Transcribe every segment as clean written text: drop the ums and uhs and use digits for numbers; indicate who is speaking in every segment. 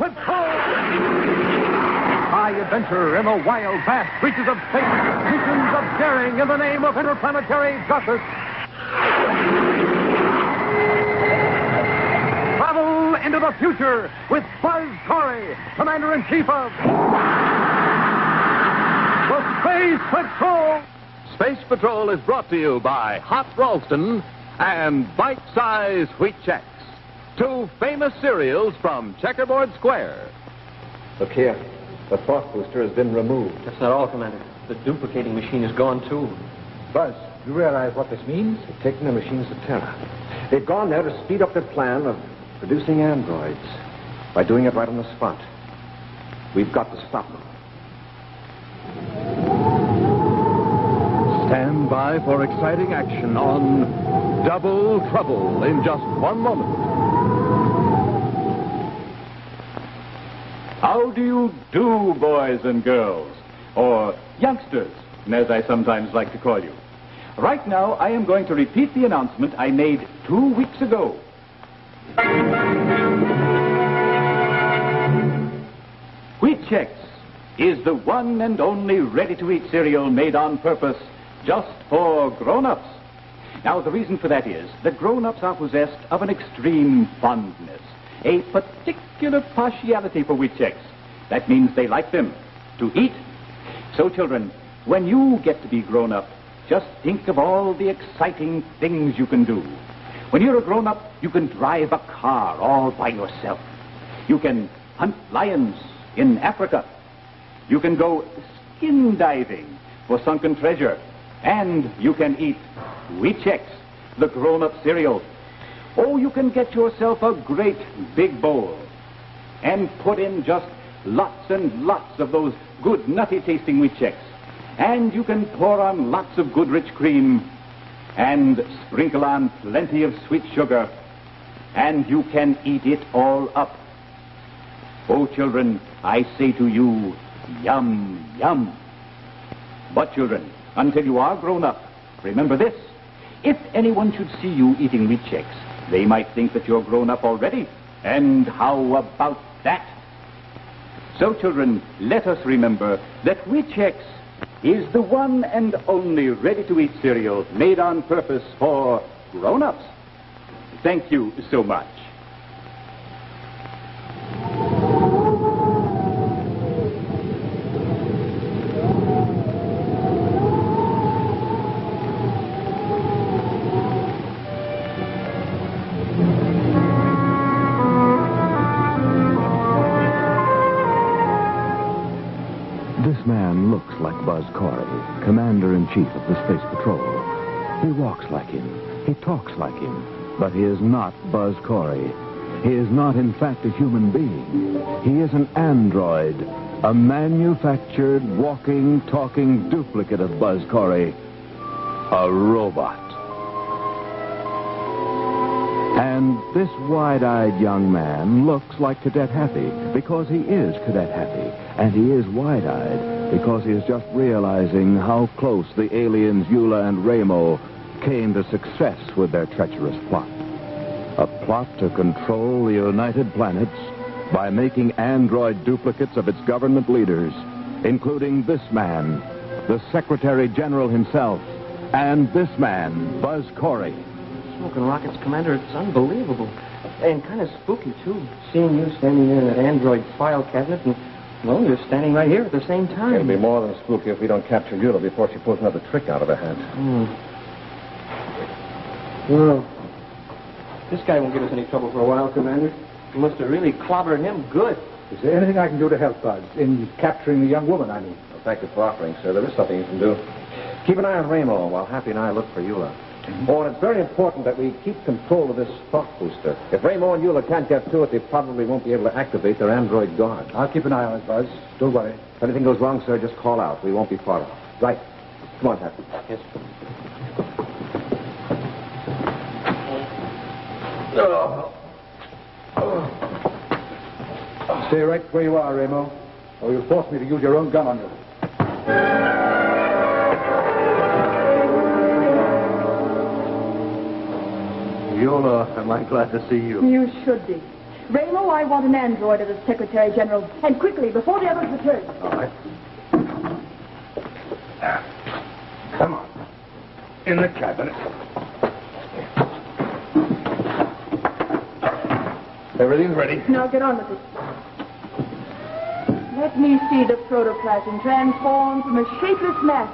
Speaker 1: Patrol! High adventure in the wild, vast reaches of space. Missions of daring in the name of interplanetary justice. Travel into the future with Buzz Corey, Commander-in-Chief of the Space Patrol.
Speaker 2: Space Patrol is brought to you by Hot Ralston and Bite-Size Wheat Chex, two famous cereals from Checkerboard Square.
Speaker 3: Look here. The thought booster has been removed.
Speaker 4: That's not all, Commander. The duplicating machine is gone, too.
Speaker 3: Buzz, do you realize what this means? They've taken the machines to Terra. They've gone there to speed up their plan of producing androids by doing it right on the spot. We've got to stop them.
Speaker 2: Stand by for exciting action on Double Trouble in just one moment.
Speaker 5: How do you do, boys and girls? Or youngsters, as I sometimes like to call you. Right now, I am going to repeat the announcement I made 2 weeks ago. Wheat Chex is the one and only ready-to-eat cereal made on purpose just for grown-ups. Now, the reason for that is that grown-ups are possessed of an extreme fondness, a particular partiality for Wheat Chex. That means they like them to eat. So, children, when you get to be grown up, just think of all the exciting things you can do. When you're a grown-up, you can drive a car all by yourself. You can hunt lions in Africa. You can go skin diving for sunken treasure. And you can eat Wheat Chex, the grown-up cereal. Oh, you can get yourself a great big bowl and put in just lots and lots of those good nutty-tasting Wheat Chex. And you can pour on lots of good rich cream and sprinkle on plenty of sweet sugar. And you can eat it all up. Oh, children, I say to you, yum, yum. But, children, until you are grown up, remember this. If anyone should see you eating Wheat Chex, they might think that you're grown up already. And how about that? So, children, let us remember that Wheat Chex is the one and only ready-to-eat cereal made on purpose for grown-ups. Thank you so much.
Speaker 6: This man looks like Buzz Corey, Commander-in-Chief of the Space Patrol. He walks like him. He talks like him. But he is not Buzz Corey. He is not, in fact, a human being. He is an android, a manufactured, walking, talking duplicate of Buzz Corey, a robot. And this wide-eyed young man looks like Cadet Happy because he is Cadet Happy. And he is wide-eyed because he is just realizing how close the aliens Eula and Ramo came to success with their treacherous plot. A plot to control the United Planets by making android duplicates of its government leaders, including this man, the Secretary General himself, and this man, Buzz Corey.
Speaker 4: Smoking rockets, Commander, it's unbelievable. And kind of spooky, too. Seeing you standing there in that android file cabinet and, well, you're standing right here at the same time.
Speaker 3: It'll be more than spooky if we don't capture Eula before she pulls another trick out of her hat.
Speaker 4: Well, this guy won't give us any trouble for a while, Commander. You must have really clobbered him good.
Speaker 7: Is there anything I can do to help, Buzz? In capturing the young woman, I mean.
Speaker 3: Well, thank you for offering, sir. There is something you can do. Keep an eye on Ramo while Happy and I look for Eula. Oh, and it's very important that we keep control of this thought booster. If Ramo and Eula can't get to it, they probably won't be able to activate their android guard.
Speaker 7: I'll keep an eye on it, Buzz. Don't worry.
Speaker 3: If anything goes wrong, sir, just call out. We won't be far off.
Speaker 7: Right.
Speaker 3: Come on, Happy.
Speaker 4: Yes.
Speaker 7: Stay right where you are, Ramo, or you'll force me to use your own gun on you.
Speaker 3: Eula, am I glad to see you?
Speaker 8: You should be. Ramo, I want an android as a Secretary General. And quickly, before the others return.
Speaker 3: All right. Come on. In the cabinet. Everything's ready.
Speaker 8: Now get on with it. Let me see the protoplasm transformed from a shapeless mass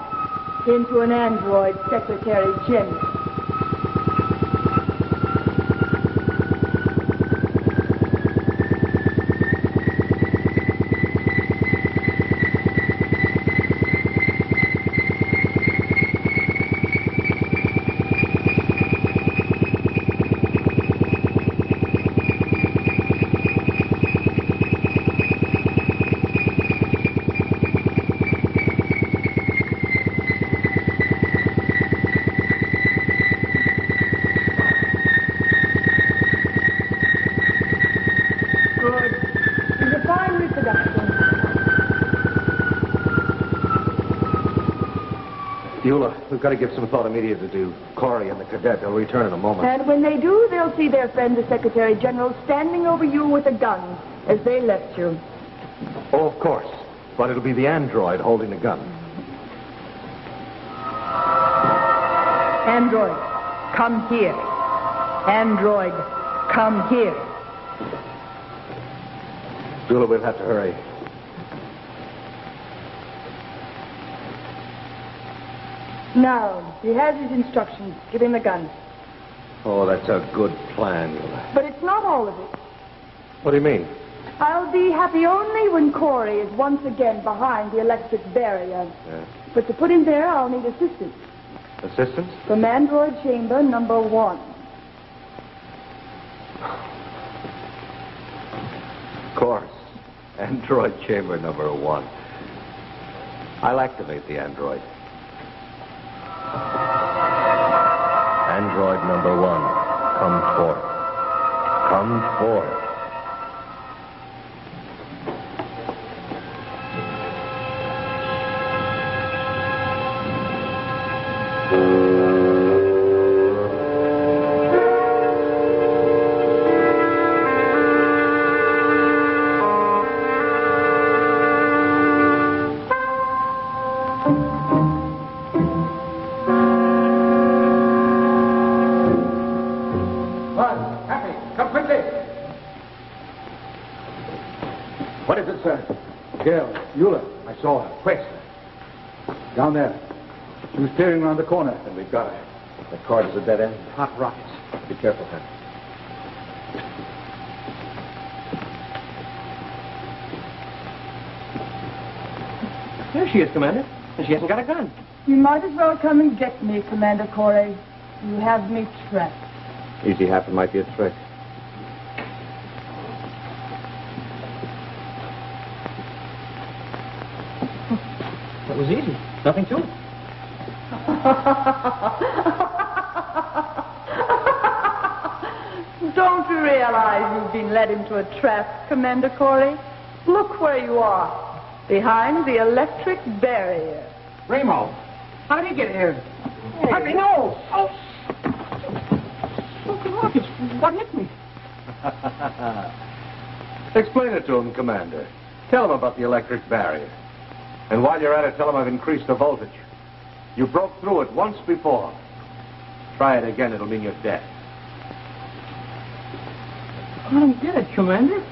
Speaker 8: into an android Secretary General.
Speaker 3: We've got to give some thought immediately to Corey and the cadet. They'll return in a moment.
Speaker 8: And when they do, they'll see their friend, the Secretary General, standing over you with a gun as they left you.
Speaker 3: Oh, of course. But it'll be the android holding the gun.
Speaker 8: Android, come here. Android, come here.
Speaker 3: Zula, we'll have to hurry.
Speaker 8: Now, he has his instructions. Give him the gun.
Speaker 3: Oh, that's a good plan, Zula.
Speaker 8: But it's not all of it.
Speaker 3: What do you mean?
Speaker 8: I'll be happy only when Corey is once again behind the electric barrier.
Speaker 3: Yeah.
Speaker 8: But to put him there, I'll need assistance.
Speaker 3: Assistance?
Speaker 8: From android chamber number 1.
Speaker 3: Of course. Android chamber number 1. I'll activate the android. Android number 1, come forth. Come forth.
Speaker 7: What is it, sir? Gail, Eula, I saw her. Quick. Down there. She was peering around the corner.
Speaker 3: And we've got her. The cord is a dead end.
Speaker 7: Hot rockets.
Speaker 3: Be careful, Hank.
Speaker 4: There she is, Commander. And she hasn't got a gun.
Speaker 8: You might as well come and get me, Commander Corey. You have me trapped.
Speaker 3: Easy happen might be a trick.
Speaker 4: That was easy. Nothing to it.
Speaker 8: Don't you realize you've been led into a trap, Commander Corey? Look where you are. Behind the electric barrier.
Speaker 7: Ramo, how did he get here? How did he know? Oh. Look, rockets. What hit me?
Speaker 3: Explain it to him, Commander. Tell him about the electric barrier. And while you're at it, tell him I've increased the voltage. You broke through it once before. Try it again, it'll mean you're dead.
Speaker 4: I don't get it, Commander.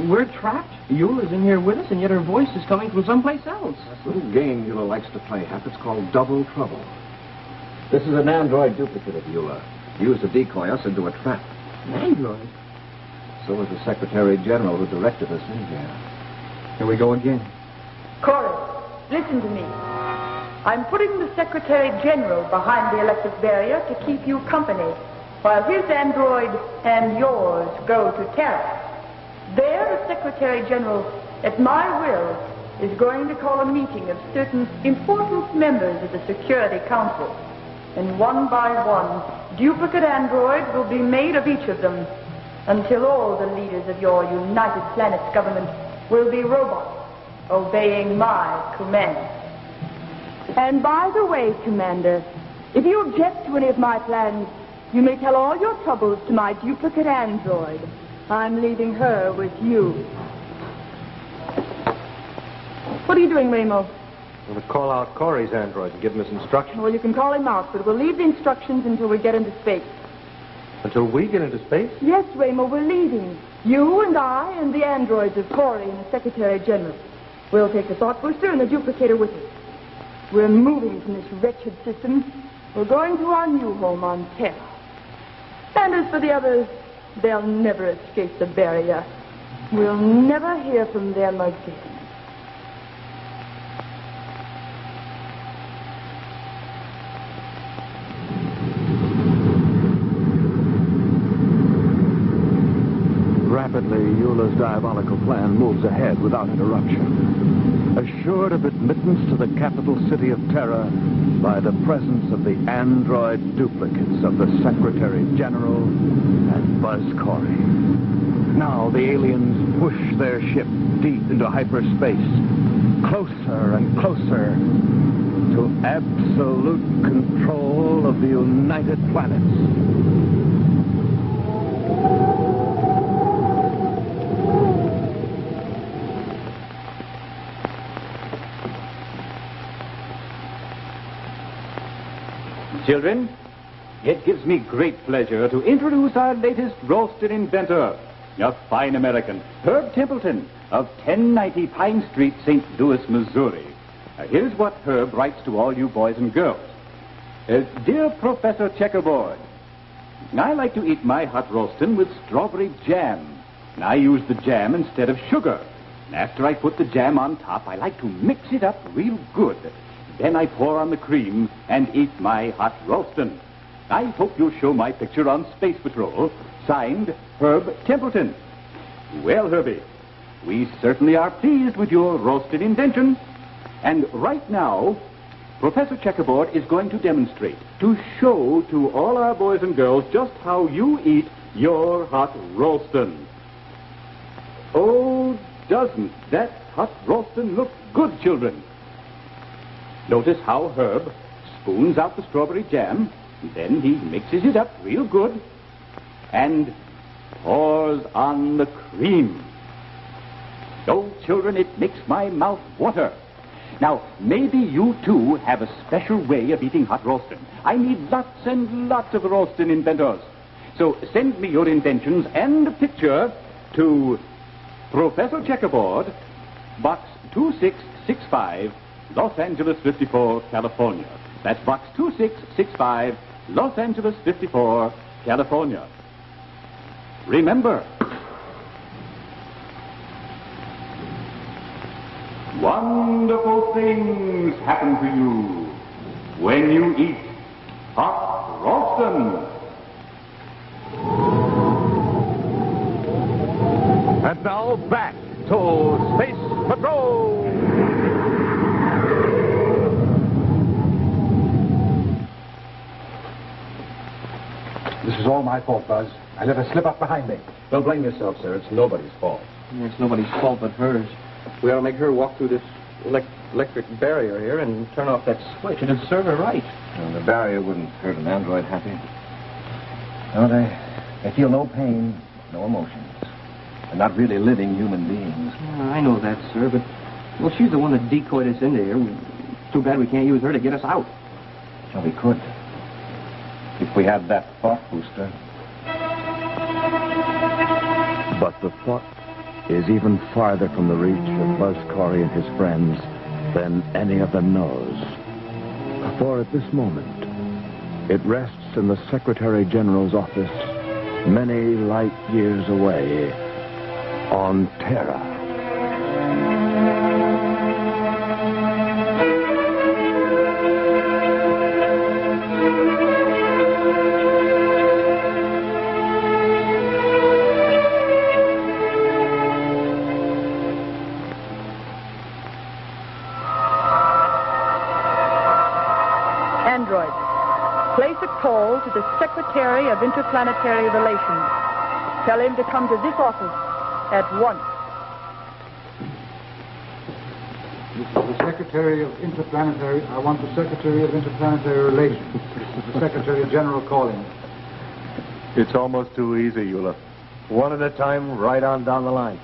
Speaker 4: We're trapped. Eula's in here with us, and yet her voice is coming from someplace else.
Speaker 3: That's a little game Eula likes to play, Hap. It's called Double Trouble. This is an android duplicate of Eula. Used to decoy us into a trap.
Speaker 4: An android?
Speaker 3: So was the Secretary General who directed us in here.
Speaker 4: Here we go again.
Speaker 8: Corey, listen to me. I'm putting the Secretary General behind the electric barrier to keep you company, while his android and yours go to Terra. There, the Secretary General, at my will, is going to call a meeting of certain important members of the Security Council. And one by one, duplicate androids will be made of each of them, until all the leaders of your United Planets government will be robots, obeying my command. And by the way, Commander, if you object to any of my plans, you may tell all your troubles to my duplicate android. I'm leaving her with you. What are you doing, Ramo?
Speaker 3: I'm going to call out Corey's android and give him his instructions.
Speaker 8: Well, you can call him out, but we'll leave the instructions until we get into space.
Speaker 3: Until we get into space?
Speaker 8: Yes, Ramo, we're leaving. You and I and the androids of Corey and the Secretary General. We'll take the thought booster and the duplicator with us. We're moving from this wretched system. We're going to our new home on Terra. And as for the others, they'll never escape the barrier. We'll never hear from them again.
Speaker 6: Rapidly, Eula's diabolical plan moves ahead without interruption. Assured of admittance to the capital city of Terra by the presence of the android duplicates of the Secretary General and Buzz Corey. Now the aliens push their ship deep into hyperspace, closer and closer to absolute control of the United Planets.
Speaker 5: Children, it gives me great pleasure to introduce our latest roasted inventor, a fine American, Herb Templeton of 1090 Pine Street, St. Louis, Missouri. Here's what Herb writes to all you boys and girls. Dear Professor Checkerboard, I like to eat my hot roastin' with strawberry jam. I use the jam instead of sugar. After I put the jam on top, I like to mix it up real good. Then I pour on the cream and eat my hot roastin'. I hope you'll show my picture on Space Patrol. Signed, Herb Templeton. Well, Herbie, we certainly are pleased with your roasted invention. And right now, Professor Checkerboard is going to demonstrate, to show to all our boys and girls just how you eat your hot roastin'. Oh, doesn't that hot roastin' look good, children? Notice how Herb spoons out the strawberry jam, then he mixes it up real good, and pours on the cream. Oh, children, it makes my mouth water. Now, maybe you, too, have a special way of eating hot roastin'. I need lots and lots of roastin' inventors. So send me your inventions and a picture to Professor Checkerboard, Box 2665, Los Angeles 54, California. That's Box 2665, Los Angeles 54, California. Remember, wonderful things happen to you when you eat hot roastin'.
Speaker 1: And now back to Space Patrol!
Speaker 7: This is all my fault, Buzz. I let her slip up behind me.
Speaker 3: Don't blame yourself, sir. It's nobody's fault.
Speaker 4: It's nobody's fault but hers. We ought to make her walk through this electric barrier here and turn off that switch. It'd serve her right.
Speaker 3: Well, the barrier wouldn't hurt an android, Happy. No, they feel no pain, no emotions. They're not really living human beings.
Speaker 4: I know that, sir, but, well, she's the one that decoyed us into here. Too bad we can't use her to get us out.
Speaker 3: Well, we could. If we had that thought booster.
Speaker 6: But the thought is even farther from the reach of Buzz Corey and his friends than any of them knows. For at this moment, it rests in the Secretary General's office many light years away on Terra.
Speaker 8: Android, place a call to the Secretary of Interplanetary Relations. Tell him to come to this office at once.
Speaker 7: This is the Secretary of Interplanetary... I want the Secretary of Interplanetary Relations. This is the Secretary General calling.
Speaker 2: It's almost too easy, Eula.
Speaker 1: One at a time, right on down the line.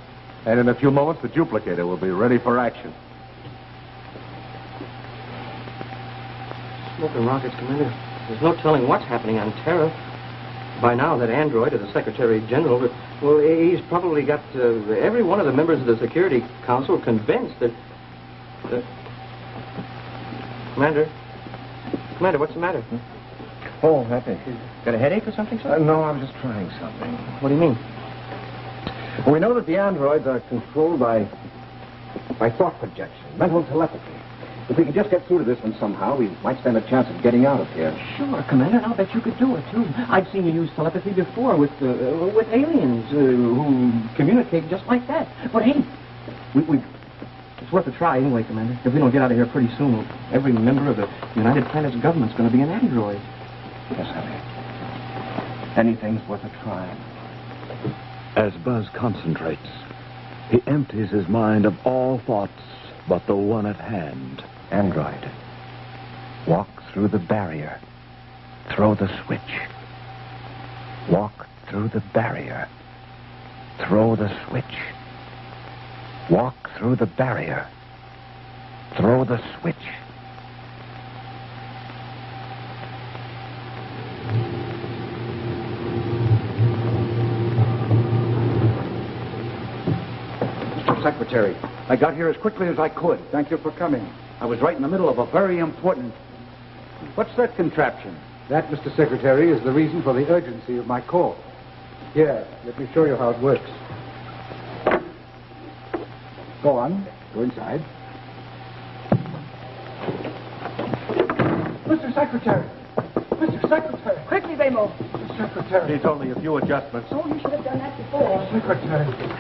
Speaker 1: And in a few moments, the duplicator will be ready for action.
Speaker 4: Smoking rockets, Commander. There's no telling what's happening on Terra. By now, that android of the Secretary General, well, he's probably got every one of the members of the Security Council convinced that... Commander, what's the matter?
Speaker 3: Oh, Happy.
Speaker 4: Got a headache or something, sir?
Speaker 3: No, I was just trying something.
Speaker 4: What do you mean?
Speaker 3: We know that the androids are controlled by thought projection, mental telepathy. If we could just get through to this one somehow, we might stand a chance of getting out of here.
Speaker 4: Sure, Commander, and I'll bet you could do it, too. I've seen you use telepathy before with aliens who communicate just like that. But, hey, it's worth a try anyway, Commander. If we don't get out of here pretty soon, every member of the United Planets government's going to be an android.
Speaker 3: Yes, Happy. Anything's worth a try.
Speaker 6: As Buzz concentrates, he empties his mind of all thoughts but the one at hand.
Speaker 3: Android, walk through the barrier. Throw the switch. Walk through the barrier. Throw the switch. Walk through the barrier. Throw the switch.
Speaker 7: Mr. Secretary, I got here as quickly as I could. Thank you for coming. I was right in the middle of a very important... What's that contraption? That, Mr. Secretary, is the reason for the urgency of my call. Here, let me show you how it works. Go on. Go inside. Mr. Secretary! Mr. Secretary!
Speaker 8: Quickly, Ramo.
Speaker 7: Mr. Secretary!
Speaker 1: Needs only a few adjustments.
Speaker 8: Oh, you should have done that before.
Speaker 7: Secretary!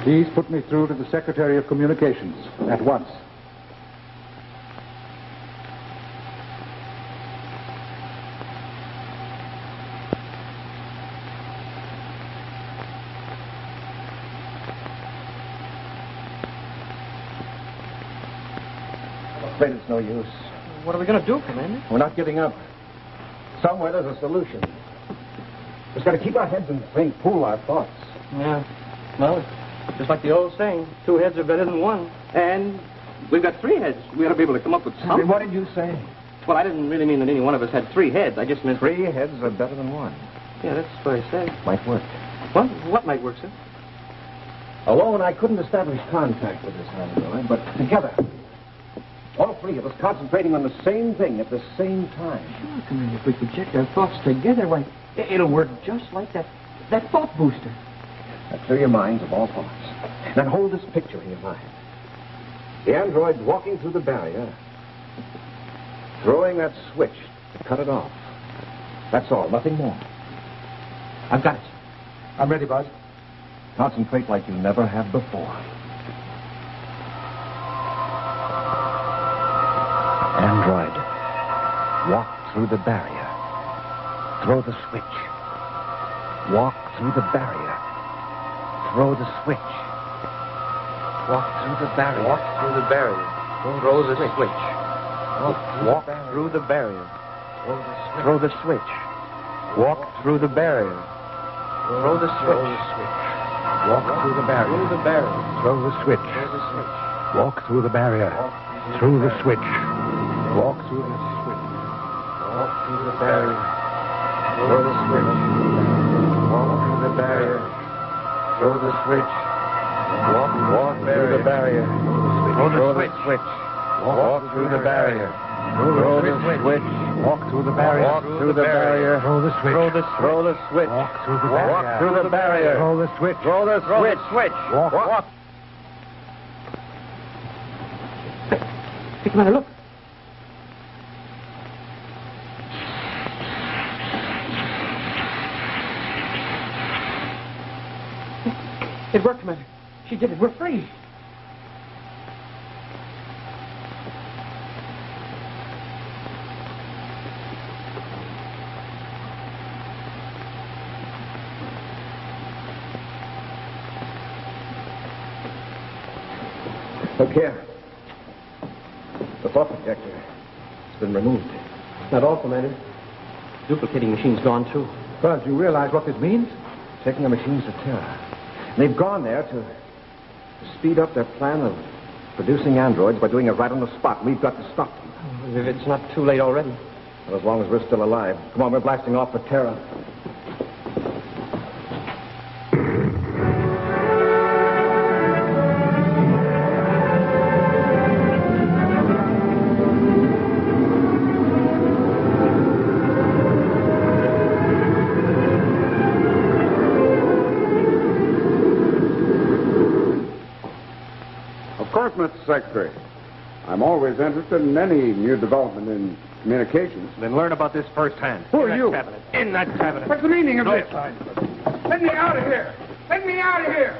Speaker 7: Please put me through to the Secretary of Communications at once.
Speaker 3: I'm afraid it's no use.
Speaker 4: What are we going to do, Commander?
Speaker 3: We're not giving up. Somewhere there's a solution. We've got to keep our heads in the same pool, our thoughts.
Speaker 4: Yeah. Well, just like the old saying, 2 heads are better than 1. And we've got 3 heads. We ought to be able to come up with something.
Speaker 3: What did you say?
Speaker 4: Well, I didn't really mean that any one of us had 3 heads. I just meant...
Speaker 3: 3 heads are better than 1.
Speaker 4: Yeah, that's what I said.
Speaker 3: Might work.
Speaker 4: What might work, sir?
Speaker 3: Alone, I couldn't establish contact with this android, but together, all 3 of us concentrating on the same thing at the same time.
Speaker 4: Sure, Commander. If we project our thoughts together, why, it'll work just like that thought booster.
Speaker 3: Now clear your minds of all thoughts. Then hold this picture in your mind. The android walking through the barrier, throwing that switch to cut it off. That's all, nothing more.
Speaker 4: I've got it.
Speaker 7: I'm ready, Buzz.
Speaker 3: Concentrate like you never have before. Android, walk through the barrier. Throw the switch. Walk through the barrier. Throw the switch. Walk through the barrier.
Speaker 4: Walk through the barrier. Throw the switch.
Speaker 3: Walk through the barrier. Throw the switch. Walk through the barrier. Throw the switch. Walk through the barrier. Through the barrier. Throw the switch. Walk through the barrier. Through the switch. Walk through the switch. Walk through the barrier. Throw the switch. Walk through the barrier. Throw the switch. Walk through the barrier. Throw the switch. Walk through the barrier. Throw the switch. Walk through the barrier. Walk through the barrier. Throw the switch. Throw the switch. Walk through the barrier. Walk through the barrier. Throw the switch. Throw the switch. Walk.
Speaker 4: Hey, Commander, look. It worked, Commander. She did it. We're free.
Speaker 3: Look here. The thought projector has been removed.
Speaker 4: Not all, Commander. Duplicating machine's gone, too.
Speaker 7: Buzz, you realize what this means?
Speaker 3: Taking the machines to Terra. They've gone there to speed up their plan of producing androids by doing it right on the spot. We've got to stop them.
Speaker 4: If it's not too late already.
Speaker 3: Well, as long as we're still alive. Come on, we're blasting off for Terra.
Speaker 9: Of course, Mr. Secretary. I'm always interested in any new development in communications.
Speaker 1: Then learn about this firsthand.
Speaker 9: Who are you?
Speaker 1: In that cabinet.
Speaker 9: What's the meaning of this? Let me out of here. Let me out of here.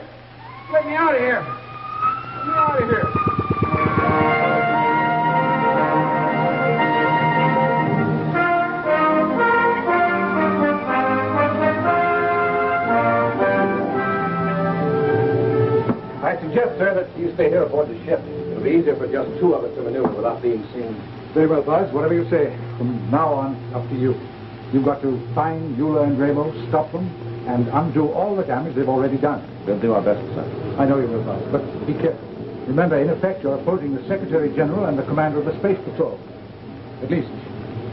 Speaker 9: Let me out of here. Let me out of here.
Speaker 3: I suggest, sir, that you stay here aboard the ship. It'll be easier for just two of us to maneuver without being seen.
Speaker 7: Very well, Buzz. Whatever you say. From now on, up to you. You've got to find Eula and Ramo, stop them, and undo all the damage they've already done.
Speaker 3: We'll do our best, sir.
Speaker 7: I know you will, Buzz, but be careful. Remember, in effect, you're opposing the Secretary General and the Commander of the Space Patrol. At least,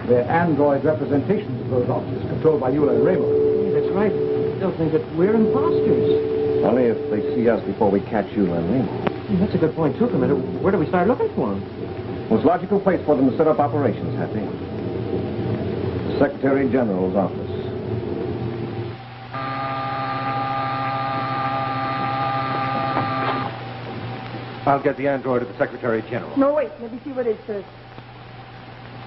Speaker 7: they're android representations of those officers controlled by Eula and Ramo.
Speaker 4: That's right. They'll think that we're imposters.
Speaker 3: Only if they see us before we catch Eula and Ramo.
Speaker 4: That's a good point, too, Commander. Where do we start looking for them?
Speaker 3: Most logical place for them to set up operations, Happy. The Secretary General's office.
Speaker 1: I'll get the android of the Secretary General.
Speaker 8: No, wait. Let me see what it is first.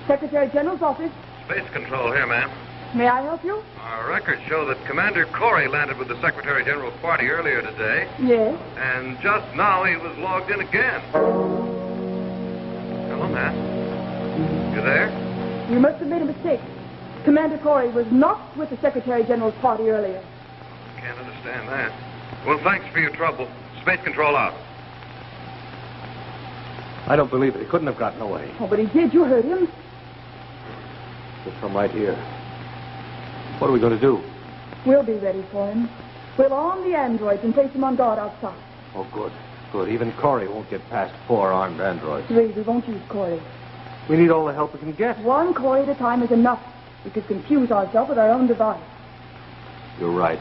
Speaker 8: Secretary General's office.
Speaker 10: Space Control here, ma'am.
Speaker 8: May I help you?
Speaker 10: Our records show that Commander Corey landed with the Secretary General's party earlier today,
Speaker 8: Yes.
Speaker 10: and just now he was logged in again. Hello, ma'am. You there?
Speaker 8: You must have made a mistake. Commander Corey was not with the Secretary General's party earlier.
Speaker 10: Can't understand that. Well, thanks for your trouble. Space Control out.
Speaker 1: I don't believe it. He couldn't have gotten away.
Speaker 8: Oh, but he did. You heard him.
Speaker 1: Just from right here. What are we going to do?
Speaker 8: We'll be ready for him. We'll arm the androids and place them on guard outside.
Speaker 1: Oh, good. Good. Even Corey won't get past 4 armed androids.
Speaker 8: Really, we won't use Corey.
Speaker 1: We need all the help we can get.
Speaker 8: One Corey at a time is enough. We could confuse ourselves with our own device.
Speaker 1: You're right.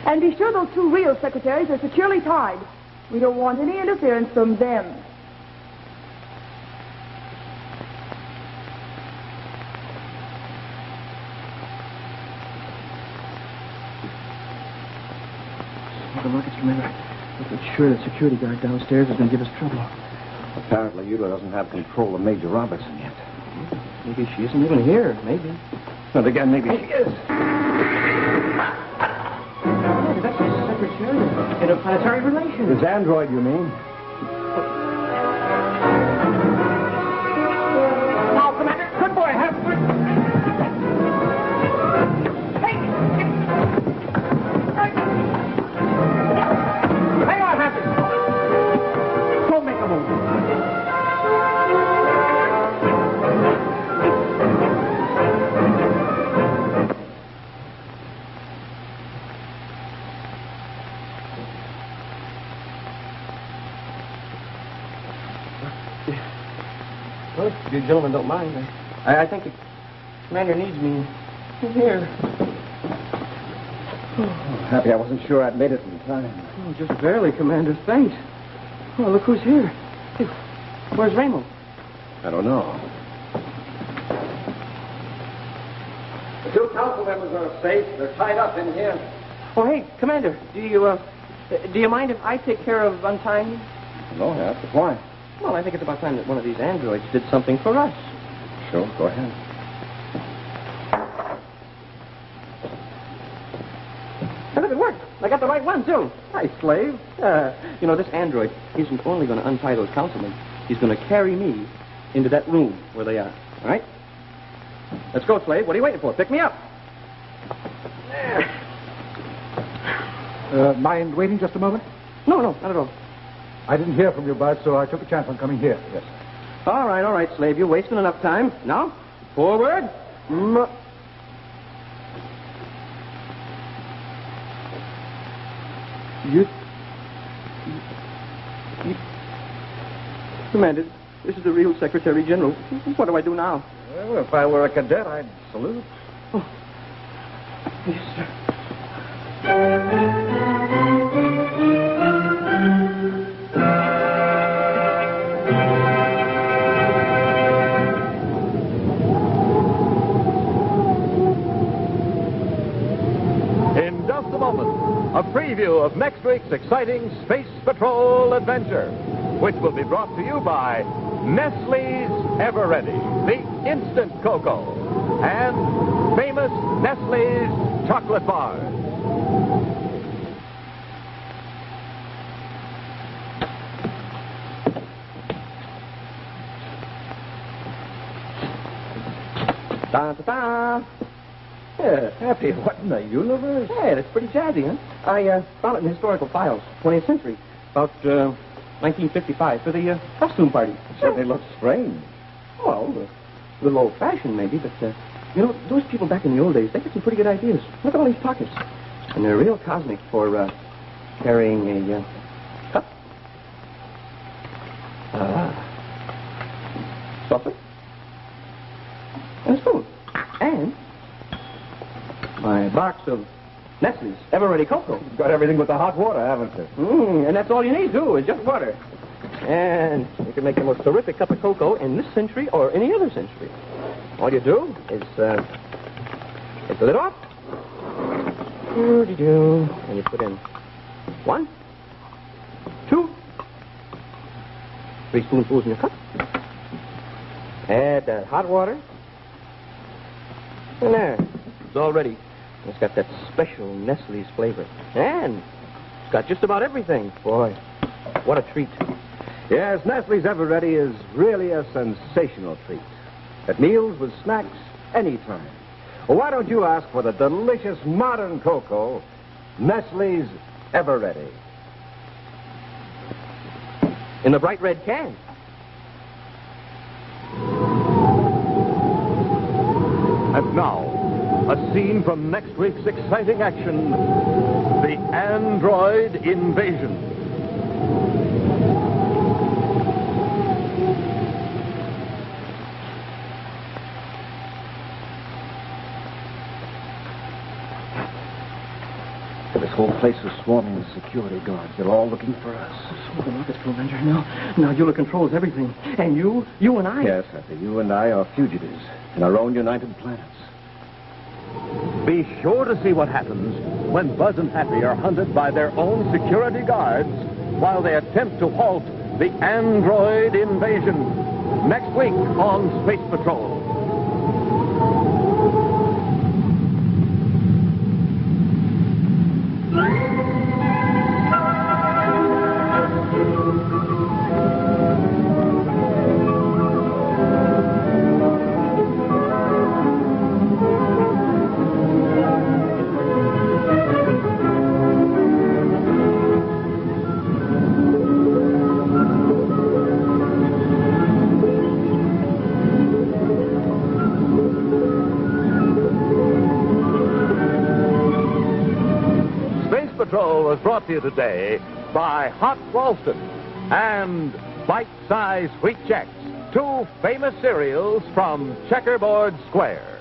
Speaker 8: And be sure those 2 real secretaries are securely tied. We don't want any interference from them.
Speaker 4: Look at Commander. I'm sure that security guard downstairs is going to give us trouble.
Speaker 3: Apparently, Eula doesn't have control of Major Robertson yet.
Speaker 4: Maybe she isn't even here. Maybe.
Speaker 3: And again, maybe she is.
Speaker 4: Oh, that's the Secretary of Interplanetary Relations.
Speaker 3: It's android, you mean?
Speaker 4: Now, Commander. Good boy. Have good. Hang on, Happy. Don't make a move. Well, if you gentlemen don't mind, I think the commander needs me here.
Speaker 3: Happy I wasn't sure I'd made it in time.
Speaker 4: Oh, just barely, Commander. Thanks. Oh, look who's here. Hey, where's Ramo?
Speaker 3: I don't know. The 2 council members are safe. They're tied up in here.
Speaker 4: Oh, hey, Commander, do you mind if I take care of untying you?
Speaker 3: No, Hap. Why?
Speaker 4: Well, I think it's about time that one of these androids did something for us.
Speaker 3: Sure, go ahead.
Speaker 4: Hey, look, it worked. I got the right one, too. Hi, slave. This android isn't only going to untie those councilmen. He's going to carry me into that room where they are. All right? Let's go, slave. What are you waiting for? Pick me up.
Speaker 7: Mind waiting just a moment?
Speaker 4: No, not at all.
Speaker 7: I didn't hear from you, Bud, so I took a chance on coming here. Yes.
Speaker 4: All right, Slave. You're wasting enough time. Now, forward. Commander, this is the real Secretary General. What do I do now?
Speaker 3: Well, if I were a cadet, I'd salute.
Speaker 4: Oh. Yes, sir.
Speaker 2: In just a moment, a preview of next week's exciting Space Patrol adventure, which will be brought to you by Nestle's Ever Ready, the instant cocoa, and famous Nestle's chocolate bars.
Speaker 4: Da-da-da.
Speaker 3: Yeah, Happy, what in the universe?
Speaker 4: Hey, that's pretty jazzy, huh? I found it in historical files, 20th century, about 1955, for the costume party.
Speaker 3: Certainly looks strange.
Speaker 4: Well, a little old-fashioned, maybe, but, you know, those people back in the old days, they had some pretty good ideas. Look at all these pockets. And they're real cosmic for carrying a cup, saucer, and a spoon. And my box of Nestle's Ever Ready cocoa.
Speaker 3: You've got everything with the hot water, haven't you?
Speaker 4: And that's all you need, too, is just water. And you can make the most terrific cup of cocoa in this century or any other century. All you do is take the lid off. And you put in 1, 2, 3 spoonfuls in your cup. Add that hot water. And there. It's all ready. It's got that special Nestle's flavor. And it's got just about everything. Boy, what a treat.
Speaker 3: Yes, Nestle's Ever Ready is really a sensational treat. At meals, with snacks, anytime. Well, why don't you ask for the delicious modern cocoa, Nestle's Ever Ready?
Speaker 4: In the bright red can.
Speaker 2: And now, a scene from next week's exciting action, the Android Invasion.
Speaker 3: This whole place is swarming with security guards. They're all looking for us.
Speaker 4: Look at this, Commander. Now Eula controls everything. And you and I...
Speaker 3: Yes, Happy. You and I are fugitives in our own United Planets.
Speaker 2: Be sure to see what happens when Buzz and Happy are hunted by their own security guards while they attempt to halt the Android Invasion. Next week on Space Patrol. Patrol was brought to you today by Hot Ralston and Bite-Size Wheat Chex, 2 famous cereals from Checkerboard Square.